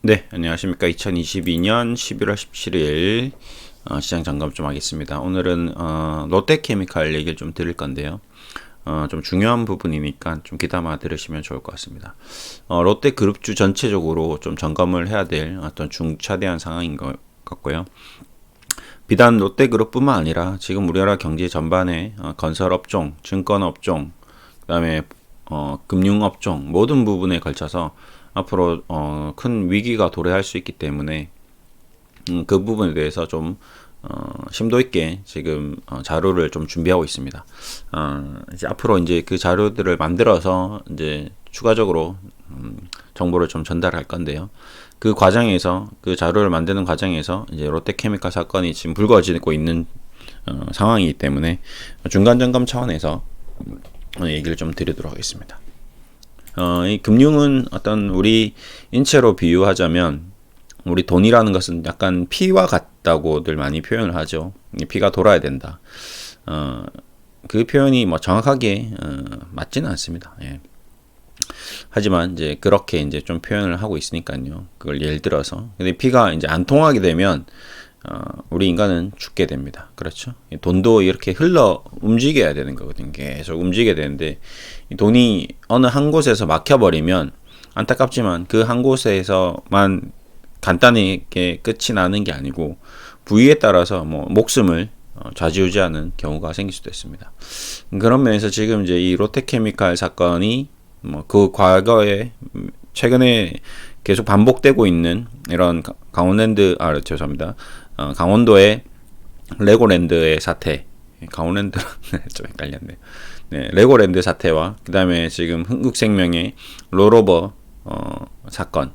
네, 안녕하십니까. 2022년 11월 17일 시장 점검 좀 하겠습니다. 오늘은 롯데케미칼 얘기를 좀 드릴 건데요. 좀 중요한 부분이니까 좀 귀담아 들으시면 좋을 것 같습니다. 롯데그룹주 전체적으로 좀 점검을 해야 될 어떤 중차대한 상황인 것 같고요. 비단 롯데그룹뿐만 아니라 지금 우리나라 경제 전반에 건설업종, 증권업종, 그다음에 금융업종 모든 부분에 걸쳐서 앞으로 큰 위기가 도래할 수 있기 때문에 그 부분에 대해서 좀 심도 있게 지금 자료를 좀 준비하고 있습니다. 이제 앞으로 이제 그 자료들을 만들어서 이제 추가적으로 정보를 좀 전달할 건데요. 그 과정에서 그 자료를 만드는 과정에서 이제 롯데케미칼 사건이 지금 불거지고 있는 상황이기 때문에 중간 점검 차원에서 얘기를 좀 드리도록 하겠습니다. 이 금융은 어떤 우리 인체로 비유하자면 우리 돈이라는 것은 약간 피와 같다고들 많이 표현을 하죠. 피가 돌아야 된다. 그 표현이 뭐 정확하게 맞지는 않습니다. 예. 하지만 이제 그렇게 이제 좀 표현을 하고 있으니까요. 그걸 예를 들어서 근데 피가 이제 안 통하게 되면 우리 인간은 죽게 됩니다. 그렇죠? 돈도 이렇게 흘러 움직여야 되는 거거든요. 계속 움직여야 되는데 돈이 어느 한 곳에서 막혀버리면 안타깝지만 그 한 곳에서만 간단하게 끝이 나는 게 아니고 부위에 따라서 뭐 목숨을 좌지우지하는 경우가 생길 수도 있습니다. 그런 면에서 지금 이제 이 롯데케미칼 사건이 뭐 그 과거에 최근에 계속 반복되고 있는 이런 죄송합니다. 강원도의 레고랜드의 사태, 강원랜드 좀 헷갈렸네요. 네, 레고랜드 사태와 그 다음에 지금 흥국생명의 롤오버 사건,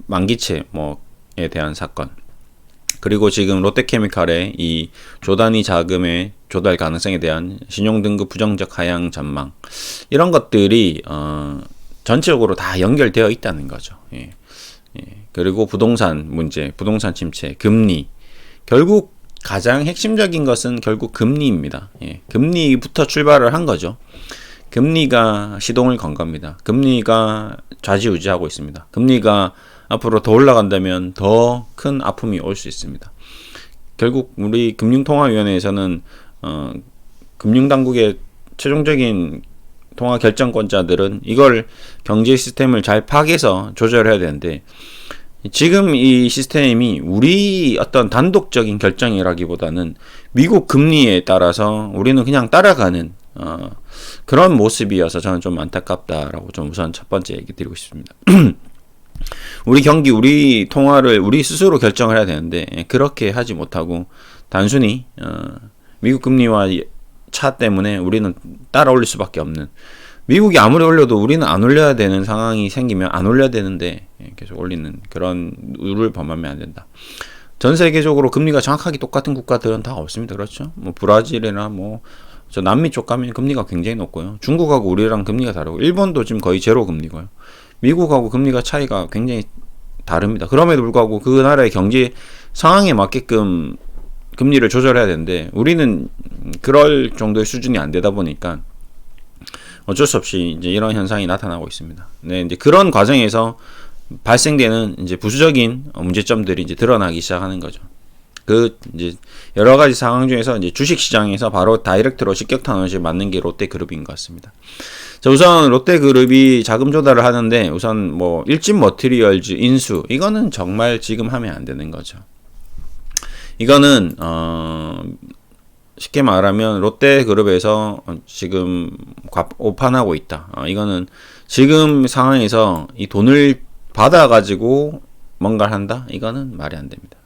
만기채 뭐에 대한 사건, 그리고 지금 롯데케미칼의 이 조단위 자금의 조달 가능성에 대한 신용등급 부정적 하향 전망, 이런 것들이 전체적으로 다 연결되어 있다는 거죠. 예. 그리고 부동산 문제, 부동산 침체, 금리. 결국 가장 핵심적인 것은 결국 금리입니다. 예. 금리부터 출발을 한 거죠. 금리가 시동을 건 겁니다. 금리가 좌지우지하고 있습니다. 금리가 앞으로 더 올라간다면 더 큰 아픔이 올 수 있습니다. 결국 우리 금융통화위원회에서는 금융당국의 최종적인 통화 결정권자들은 이걸 경제 시스템을 잘 파악해서 조절해야 되는데 지금 이 시스템이 우리 어떤 단독적인 결정이라기보다는 미국 금리에 따라서 우리는 그냥 따라가는 그런 모습이어서 저는 좀 안타깝다라고 좀 우선 첫 번째 얘기 드리고 싶습니다. 우리 경기, 우리 통화를 우리 스스로 결정을 해야 되는데 그렇게 하지 못하고 단순히 미국 금리와 차 때문에 우리는 따라 올릴 수밖에 없는, 미국이 아무리 올려도 우리는 안 올려야 되는 상황이 생기면 안 올려야 되는데 계속 올리는 그런 룰을 범하면 안 된다. 전 세계적으로 금리가 정확하게 똑같은 국가들은 다 없습니다. 그렇죠? 뭐 브라질이나 뭐 저 남미 쪽 가면 금리가 굉장히 높고요. 중국하고 우리랑 금리가 다르고 일본도 지금 거의 제로 금리고요. 미국하고 금리가 차이가 굉장히 다릅니다. 그럼에도 불구하고 그 나라의 경제 상황에 맞게끔 금리를 조절해야 되는데 우리는 그럴 정도의 수준이 안 되다 보니까 어쩔 수 없이 이제 이런 현상이 나타나고 있습니다. 네, 이제 그런 과정에서 발생되는 이제 부수적인 문제점들이 이제 드러나기 시작하는 거죠. 그 이제 여러 가지 상황 중에서 이제 주식 시장에서 바로 다이렉트로 직격탄을 맞는 게 롯데그룹인 것 같습니다. 자, 우선 롯데그룹이 자금 조달을 하는데 우선 뭐 일진 머티리얼즈 인수, 이거는 정말 지금 하면 안 되는 거죠. 이거는 쉽게 말하면 롯데그룹에서 지금 오판하고 있다. 이거는 지금 상황에서 이 돈을 받아가지고 뭔가를 한다? 이거는 말이 안 됩니다.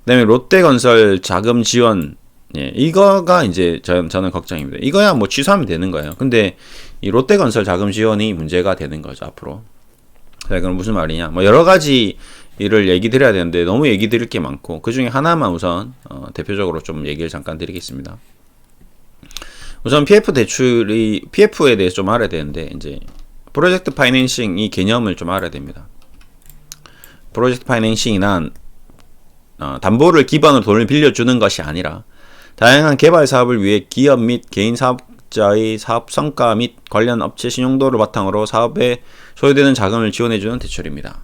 그 다음에 롯데건설 자금 지원, 이거가 이제 저는 걱정입니다. 이거야 뭐 취소하면 되는 거예요. 근데 이 롯데건설 자금 지원이 문제가 되는 거죠, 앞으로. 자, 그럼 무슨 말이냐? 뭐 여러 가지 일을 얘기 드려야 되는데 너무 얘기 드릴 게 많고 그 중에 하나만 우선 대표적으로 좀 얘기를 잠깐 드리겠습니다. 우선 PF에 대해서 좀 알아야 되는데 이제 프로젝트 파이낸싱 이 개념을 좀 알아야 됩니다. 프로젝트 파이낸싱이란 담보를 기반으로 돈을 빌려주는 것이 아니라 다양한 개발 사업을 위해 기업 및 개인 사업자의 사업 성과 및 관련 업체 신용도를 바탕으로 사업에 소요되는 자금을 지원해주는 대출입니다.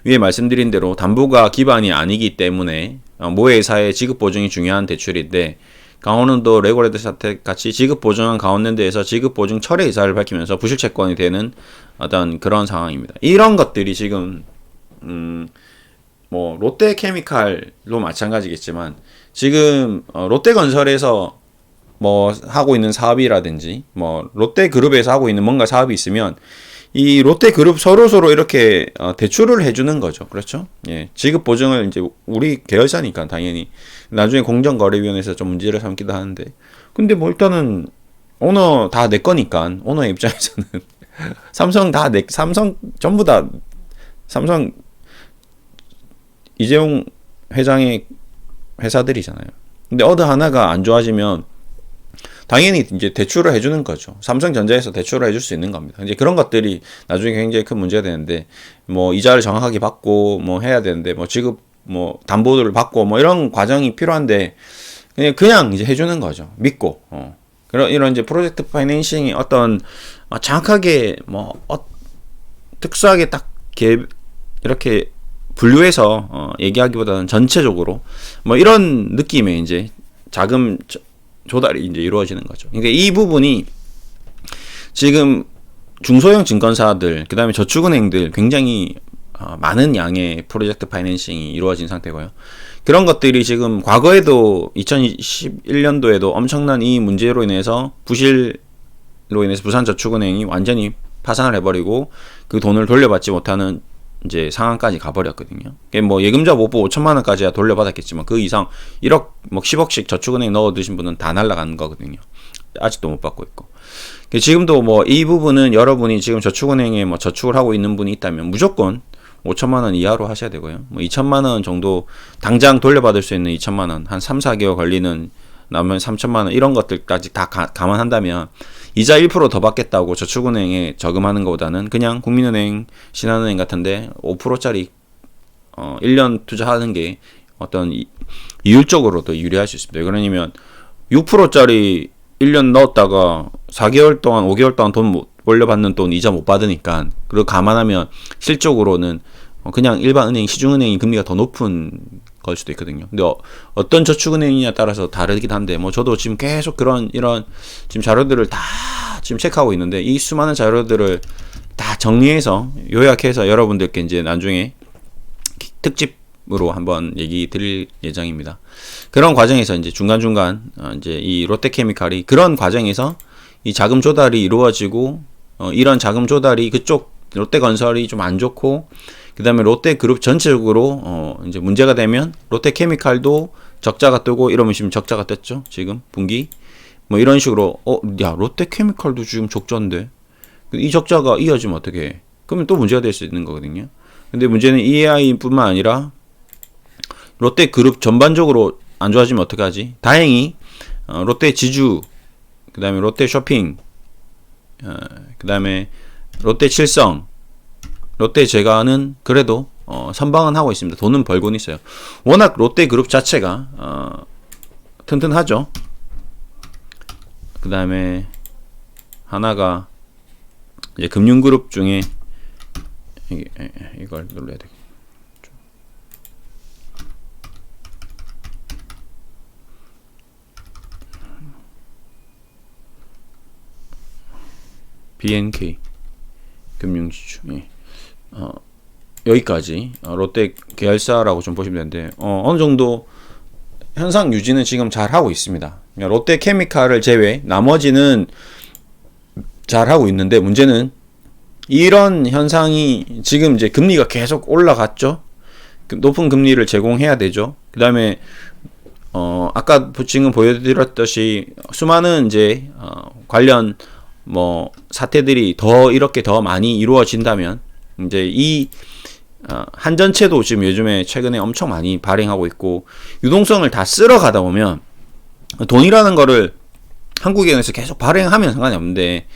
위에 말씀드린 대로 담보가 기반이 아니기 때문에 모회사의 지급 보증이 중요한 대출인데, 강원은도 레고레드 사태 같이 지급 보증한 강원랜드에서 지급 보증 철회 의사를 밝히면서 부실 채권이 되는 어떤 그런 상황입니다. 이런 것들이 지금 뭐 롯데케미칼도 마찬가지겠지만 지금 롯데건설에서 뭐 하고 있는 사업이라든지 뭐 롯데그룹에서 하고 있는 뭔가 사업이 있으면 이 롯데그룹 서로 이렇게 대출을 해주는 거죠. 그렇죠? 예, 지급 보증을 이제 우리 계열사니까 당연히 나중에 공정거래위원회에서 좀 문제를 삼기도 하는데, 근데 뭐 일단은 오너 다 내 거니까 오너의 입장에서는 삼성 전부 다 삼성 이재용 회장의 회사들이잖아요. 근데 어느 하나가 안 좋아지면 당연히 이제 대출을 해주는 거죠. 삼성전자에서 대출을 해줄 수 있는 겁니다. 이제 그런 것들이 나중에 굉장히 큰 문제가 되는데, 뭐 이자를 정확하게 받고 뭐 해야 되는데, 뭐 지급 뭐 담보를 받고 뭐 이런 과정이 필요한데 그냥 이제 해주는 거죠. 믿고. 그런 이런 이제 프로젝트 파이낸싱이 어떤 정확하게 뭐 특수하게 딱 이렇게 분류해서 얘기하기보다는 전체적으로 뭐 이런 느낌의 이제 자금 조달이 이제 이루어지는 거죠. 그러니까 이 부분이 지금 중소형 증권사들, 그 다음에 저축은행들 굉장히 많은 양의 프로젝트 파이낸싱이 이루어진 상태고요. 그런 것들이 지금 과거에도 2021년도에도 엄청난 이 문제로 인해서 부실로 인해서 부산저축은행이 완전히 파산을 해버리고 그 돈을 돌려받지 못하는 이제 상황까지 가버렸거든요. 뭐 예금자 못 보고 5천만 원까지야 돌려받았겠지만 그 이상 1억, 뭐 10억씩 저축은행 넣어두신 분은 다 날라간 거거든요. 아직도 못 받고 있고. 지금도 뭐 이 부분은 여러분이 지금 저축은행에 뭐 저축을 하고 있는 분이 있다면 무조건 5천만 원 이하로 하셔야 되고요. 뭐 2천만 원 정도 당장 돌려받을 수 있는 2천만 원, 한 3, 4개월 걸리는 남은 3천만 원 이런 것들까지 다 감안한다면 이자 1% 더 받겠다고 저축은행에 저금하는 것보다는 그냥 국민은행, 신한은행 같은데 5%짜리 1년 투자하는 게 어떤 이율적으로도 유리할 수 있습니다. 그러냐면 6%짜리 1년 넣었다가 4개월 동안, 5개월 동안 돈 못 올려받는 돈 이자 못 받으니까, 그리고 감안하면 실적으로는 그냥 일반 은행, 시중은행이 금리가 더 높은 걸 수도 있거든요. 근데 어떤 저축은행이냐에 따라서 다르긴 한데, 뭐 저도 지금 계속 이런 지금 자료들을 다 지금 체크하고 있는데, 이 수많은 자료들을 다 정리해서 요약해서 여러분들께 이제 나중에 특집으로 한번 얘기 드릴 예정입니다. 그런 과정에서 이제 중간중간 이제 이 롯데케미칼이 그런 과정에서 이 자금 조달이 이루어지고, 이런 자금 조달이 그쪽 롯데건설이 좀 안 좋고, 그 다음에 롯데그룹 전체적으로 이제 문제가 되면 롯데케미칼도 적자가 뜨고 이러면 지금 적자가 떴죠. 지금 분기 뭐 이런 식으로 야 롯데케미칼도 지금 적자인데 이 적자가 이어지면 어떻게 해? 그러면 또 문제가 될 수 있는 거거든요. 근데 문제는 EAI뿐만 아니라 롯데그룹 전반적으로 안 좋아지면 어떡하지? 다행히 롯데지주, 그 다음에 롯데쇼핑, 그 다음에 롯데칠성, 롯데제과는 그래도 선방은 하고 있습니다. 돈은 벌고는 있어요. 워낙 롯데그룹 자체가 튼튼하죠. 그 다음에 하나가 이제 금융그룹 중에 이걸 눌러야 돼. BNK 금융지주. 예. 여기까지 롯데 계열사라고 좀 보시면 되는데 어느 정도 현상 유지는 지금 잘 하고 있습니다. 롯데케미칼을 제외 나머지는 잘 하고 있는데, 문제는 이런 현상이 지금 이제 금리가 계속 올라갔죠. 높은 금리를 제공해야 되죠. 그 다음에 아까 지금 보여드렸듯이 수많은 이제 관련 뭐 사태들이 이렇게 더 많이 이루어진다면, 이제 이 한전채도 지금 요즘에 최근에 엄청 많이 발행하고 있고, 유동성을 다 쓸어 가다 보면 돈이라는 거를 한국은행에서 계속 발행하면 상관이 없는데,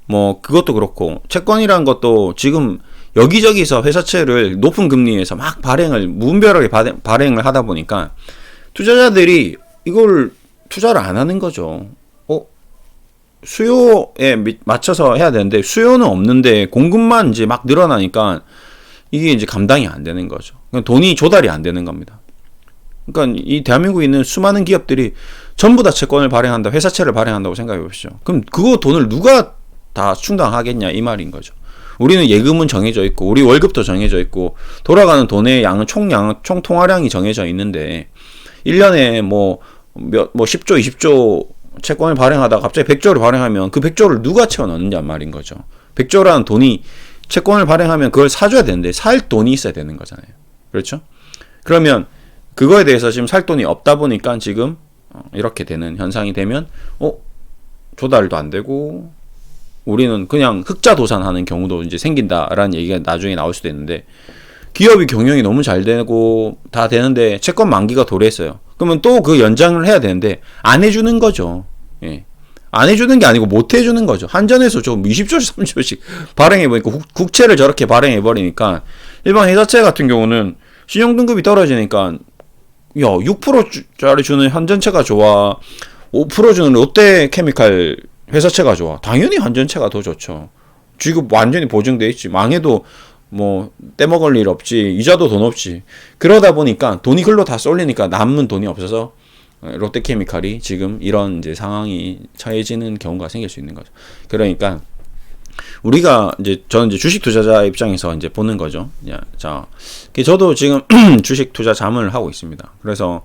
뭐 그것도 그렇고 채권이라는 것도 지금 여기저기서 회사채를 높은 금리에서 막 무분별하게 발행을 하다 보니까 투자자들이 이걸 투자를 안 하는 거죠. 수요에 맞춰서 해야 되는데 수요는 없는데 공급만 이제 막 늘어나니까 이게 이제 감당이 안 되는 거죠. 그러니까 돈이 조달이 안 되는 겁니다. 그러니까 이 대한민국에 있는 수많은 기업들이 전부 다 채권을 발행한다, 회사채를 발행한다고 생각해 보시죠. 그럼 그거 돈을 누가 다 충당하겠냐 이 말인 거죠. 우리는 예금은 정해져 있고 우리 월급도 정해져 있고 돌아가는 돈의 양은 총 통화량이 정해져 있는데 1년에 뭐 10조, 20조 채권을 발행하다가 갑자기 100조를 발행하면 그 100조를 누가 채워 넣느냐 말인 거죠. 100조라는 돈이 채권을 발행하면 그걸 사줘야 되는데 살 돈이 있어야 되는 거잖아요. 그렇죠? 그러면 그거에 대해서 지금 살 돈이 없다 보니까 지금 이렇게 되는 현상이 되면 조달도 안 되고 우리는 그냥 흑자 도산하는 경우도 이제 생긴다라는 얘기가 나중에 나올 수도 있는데 기업이 경영이 너무 잘 되고 다 되는데 채권 만기가 도래했어요. 그러면 또 그 연장을 해야 되는데 안 해주는 거죠. 예. 안 해주는 게 아니고 못 해주는 거죠. 한전에서 좀 20조씩 30조씩 발행해버리니까 국채를 저렇게 발행해버리니까 일반 회사채 같은 경우는 신용등급이 떨어지니까 6%짜리 주는 한전채가 좋아 5% 주는 롯데케미칼 회사채가 좋아. 당연히 한전채가 더 좋죠. 지금 완전히 보증돼 있지. 망해도 뭐 떼먹을 일 없지. 이자도 돈 없지. 그러다 보니까 돈이 글로 다 쏠리니까 남는 돈이 없어서 롯데케미칼이 지금 이런 이제 상황이 처해지는 경우가 생길 수 있는 거죠. 그러니까 우리가 이제 저는 이제 주식 투자자 입장에서 이제 보는 거죠. 자, 저도 지금 주식 투자 자문을 하고 있습니다. 그래서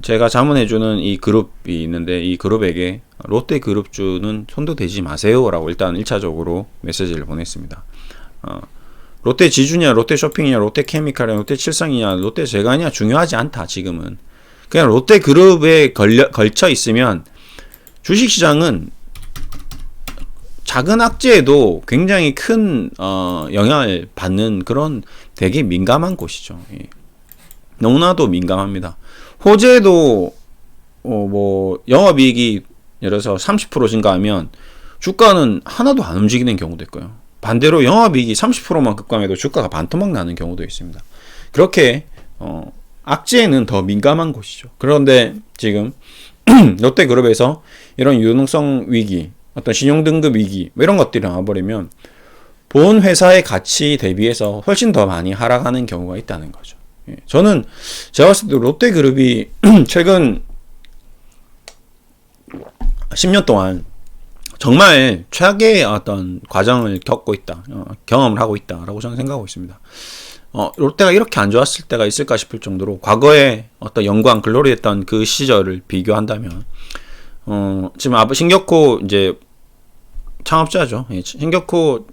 제가 자문해주는 이 그룹이 있는데 이 그룹에게 롯데그룹주는 손도 대지 마세요라고 일단 1차적으로 메시지를 보냈습니다. 롯데지주냐, 롯데쇼핑이냐, 롯데케미칼이냐, 롯데칠성이냐, 롯데제과냐 중요하지 않다. 지금은 그냥 롯데그룹에 걸쳐 있으면 주식시장은 작은 악재에도 굉장히 큰 영향을 받는 그런 되게 민감한 곳이죠. 예. 너무나도 민감합니다. 호재도 뭐 영업이익이 예를 들어서 30% 증가하면 주가는 하나도 안 움직이는 경우도 있고요. 반대로 영업이익이 30%만 급감해도 주가가 반토막 나는 경우도 있습니다. 그렇게 악재에는 더 민감한 곳이죠. 그런데 지금 롯데그룹에서 이런 유동성 위기, 어떤 신용등급 위기 뭐 이런 것들이 나와버리면 본 회사의 가치 대비해서 훨씬 더 많이 하락하는 경우가 있다는 거죠. 예. 저는 제가 봤을 때 롯데그룹이 최근 10년 동안 정말 최악의 어떤 과정을 겪고 있다, 경험을 하고 있다라고 저는 생각하고 있습니다. 롯데가 이렇게 안 좋았을 때가 있을까 싶을 정도로 과거에 어떤 영광, 글로리했던 그 시절을 비교한다면, 지금 신격호 이제 창업자죠. 신격호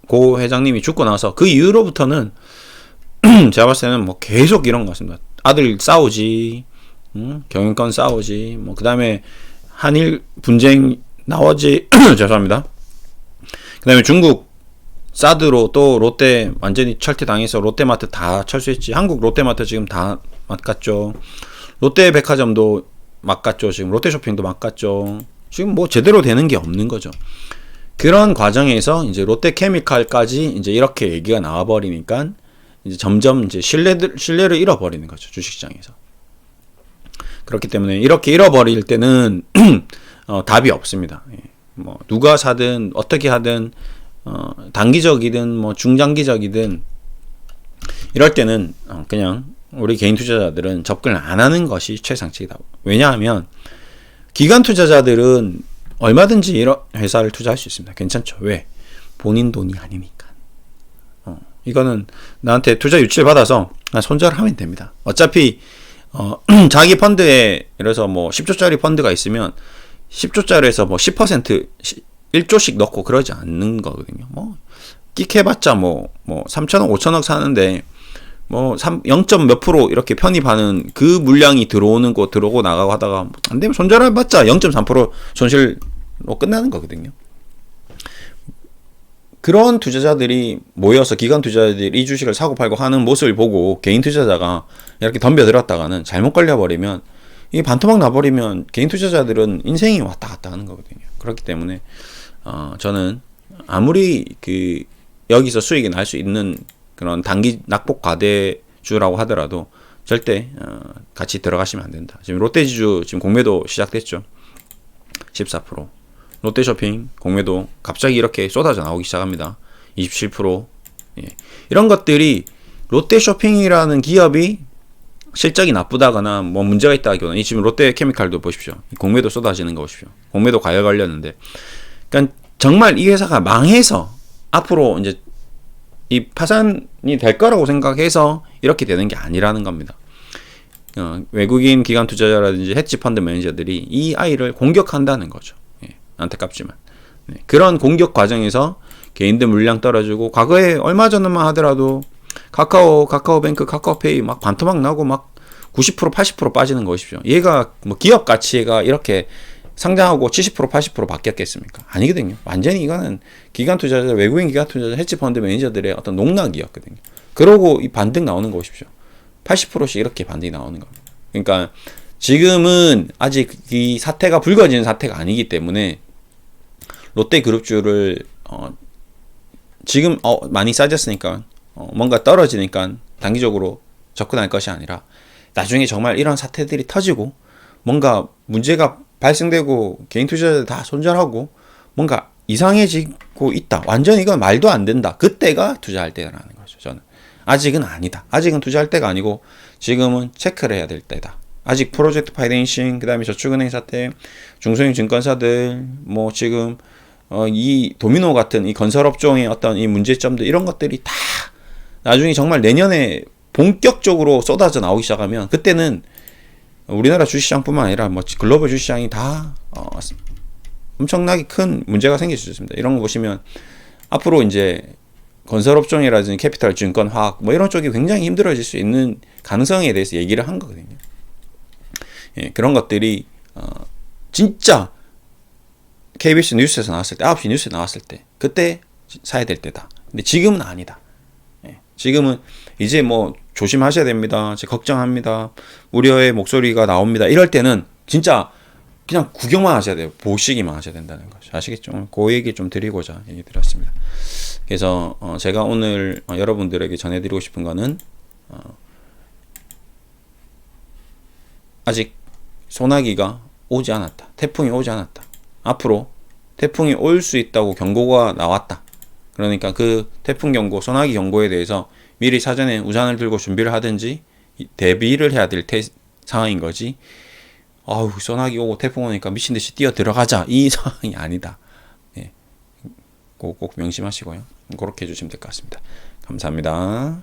고 회장님이 죽고 나서 그 이후로부터는 제가 봤을 때는 뭐 계속 이런 것 같습니다. 아들 싸우지, 경영권 싸우지, 뭐 그 다음에 한일 분쟁 나오지, 죄송합니다. 그 다음에 중국 사드로 또 롯데 완전히 철퇴당해서 롯데마트 다 철수했지. 한국 롯데마트 지금 다 막갔죠. 롯데백화점도 막갔죠. 지금 롯데쇼핑도 막갔죠. 지금 뭐 제대로 되는 게 없는 거죠. 그런 과정에서 이제 롯데케미칼까지 이제 이렇게 얘기가 나와버리니까 이제 점점 이제 신뢰를 잃어버리는 거죠. 주식시장에서. 그렇기 때문에 이렇게 잃어버릴 때는 답이 없습니다. 예. 뭐 누가 사든 어떻게 하든 단기적이든 뭐 중장기적이든 이럴 때는 그냥 우리 개인 투자자들은 접근을 안 하는 것이 최상책이다. 왜냐하면 기관 투자자들은 얼마든지 이런 회사를 투자할 수 있습니다. 괜찮죠. 왜? 본인 돈이 아니니까. 이거는 나한테 투자 유치를 받아서 손절하면 됩니다. 어차피 자기 펀드에 예를 들어서 뭐 10조짜리 펀드가 있으면 10조짜리에서 뭐 10% 1조씩 넣고 그러지 않는 거거든요. 뭐 끽해봤자 뭐 3천억 5천억 사는데 뭐 0. 몇 프로 이렇게 편입하는 그 물량이 들어오는 거 들어오고 나가고 하다가 안 되면 손절해봤자 0.3% 손실로 끝나는 거거든요. 그런 투자자들이 모여서 기관 투자자들이 이 주식을 사고 팔고 하는 모습을 보고 개인 투자자가 이렇게 덤벼들었다가는 잘못 걸려버리면 이게 반토막 나버리면 개인 투자자들은 인생이 왔다 갔다 하는 거거든요. 그렇기 때문에 저는 아무리 여기서 수익이 날 수 있는 그런 단기 낙폭 과대주라고 하더라도 절대 같이 들어가시면 안 된다. 지금 롯데지주 지금 공매도 시작됐죠. 14%. 롯데쇼핑 공매도 갑자기 이렇게 쏟아져 나오기 시작합니다. 27%. 예. 이런 것들이 롯데쇼핑이라는 기업이 실적이 나쁘다거나 뭐 문제가 있다거나 지금 롯데케미칼도 보십시오. 공매도 쏟아지는 거 보십시오. 공매도 과열 걸렸는데, 그러니까 정말 이 회사가 망해서 앞으로 이제 이 파산이 될 거라고 생각해서 이렇게 되는 게 아니라는 겁니다. 외국인 기관 투자자라든지 헤지 펀드 매니저들이 이 아이를 공격한다는 거죠. 예, 안타깝지만 그런 공격 과정에서 개인들 물량 떨어지고, 과거에 얼마 전만 하더라도 카카오뱅크, 카카오페이 막 반토막 나고 막 90% 80% 빠지는 거 보십시오. 얘가 뭐 기업 가치가 이렇게 상장하고 70% 80% 바뀌었겠습니까? 아니거든요. 완전히 이거는 기관 투자자, 외국인 기관 투자자, 헤지 펀드 매니저들의 어떤 농락이었거든요. 그러고 이 반등 나오는 거 보십시오. 80%씩 이렇게 반등이 나오는 겁니다. 그러니까 지금은 아직 이 사태가 불거지는 사태가 아니기 때문에 롯데그룹주를 지금 많이 싸졌으니까 뭔가 떨어지니까 단기적으로 접근할 것이 아니라, 나중에 정말 이런 사태들이 터지고 뭔가 문제가 발생되고 개인 투자자들 다 손절하고 뭔가 이상해지고 있다, 완전히 이건 말도 안 된다, 그때가 투자할 때라는 거죠. 저는 아직은 아니다. 아직은 투자할 때가 아니고 지금은 체크를 해야 될 때다. 아직 프로젝트 파이낸싱, 그 다음에 저축은행 사태, 중소형 증권사들, 뭐 지금 이 도미노 같은 이 건설업종의 어떤 이 문제점들, 이런 것들이 다 나중에 정말 내년에 본격적으로 쏟아져 나오기 시작하면, 그때는 우리나라 주식시장뿐만 아니라 뭐 글로벌 주식시장이 다 엄청나게 큰 문제가 생길 수 있습니다. 이런 거 보시면 앞으로 이제 건설업종이라든지 캐피탈, 증권, 화학 뭐 이런 쪽이 굉장히 힘들어질 수 있는 가능성에 대해서 얘기를 한 거거든요. 예, 그런 것들이 진짜 KBS 뉴스에서 나왔을 때, 9시 뉴스에 나왔을 때, 그때 사야 될 때다. 근데 지금은 아니다. 예, 지금은 이제 뭐 조심하셔야 됩니다. 걱정합니다. 우려의 목소리가 나옵니다. 이럴 때는 진짜 그냥 구경만 하셔야 돼요. 보시기만 하셔야 된다는 거죠. 아시겠죠? 그 얘기 좀 드리고자 얘기 드렸습니다. 그래서 제가 오늘 여러분들에게 전해드리고 싶은 거는 아직 소나기가 오지 않았다. 태풍이 오지 않았다. 앞으로 태풍이 올 수 있다고 경고가 나왔다. 그러니까 그 태풍 경고, 소나기 경고에 대해서 미리 사전에 우산을 들고 준비를 하든지 대비를 해야 될 상황인 거지, 아우 소나기 오고 태풍 오니까 미친듯이 뛰어 들어가자, 이 상황이 아니다. 예, 꼭 명심하시고요. 그렇게 해주시면 될 것 같습니다. 감사합니다.